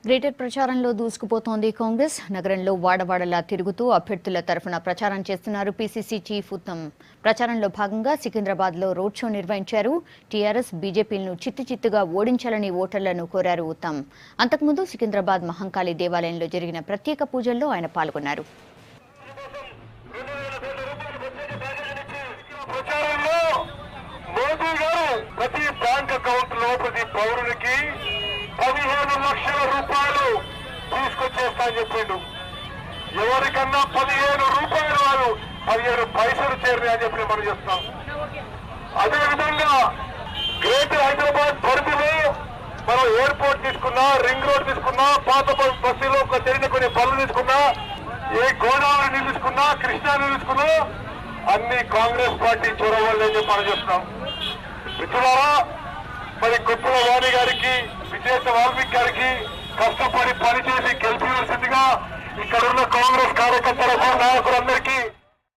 Greater ప్రచారంలో దూసుకుపోతోంది కాంగ్రెస్. నగరంలో వాడవాడలా తిరుగుతూ అభ్యర్థుల తరఫున ప్రచారం చేస్తున్నారు పీసీసీ చీఫ్ ఉత్తమ్. ప్రచారంలో భాగంగా సికింద్రాబాద్లో రోడ్ షో నిర్వహించారు. టీఆర్ఎస్ బీజేపీలను చిత్తుగా ఓడించాలని ఓటర్లను కోరారు ఉత్తమ్. అంతకుముందు సికింద్రాబాద్ మహంకాళి దేవాలయంలో జరిగిన ప్రత్యేక పూజల్లో ఆయన పాల్గొన్నారు. ప్రతి బ్యాంక్ అకౌంట్ లో ప్రతి పౌరునికి 15 లక్షల రూపాయలు తీసుకొచ్చేస్తా అని చెప్పిండు. ఎవరికన్నా 15 రూపాయలు వాళ్ళు 15 పైసలు చేరినాయి అని చెప్పి మనం చెప్తాం. అదేవిధంగా గ్రేటర్ హైదరాబాద్ పరిధిలో మనం ఎయిర్పోర్ట్ తీసుకున్నా, రింగ్ రోడ్ తీసుకున్నా, పాత బస్సులో జరిగిన కొన్ని పనులు తీసుకున్నా, ఏ గోదావరి నీళ్ళు తీసుకున్నా, కృష్ణా నీళ్ళు తీసుకున్నా అన్ని కాంగ్రెస్ పార్టీ చొరవలని చెప్పి మనం చెప్తాం. మిత్రులారా, మరి కొప్పుల వాణి గారికి, విజేత వాల్మీకి గారికి కష్టపడి పనిచేసి గెలిపించాల్సిందిగా ఇక్కడున్న కాంగ్రెస్ కార్యకర్తలకు, నాయకులందరికీ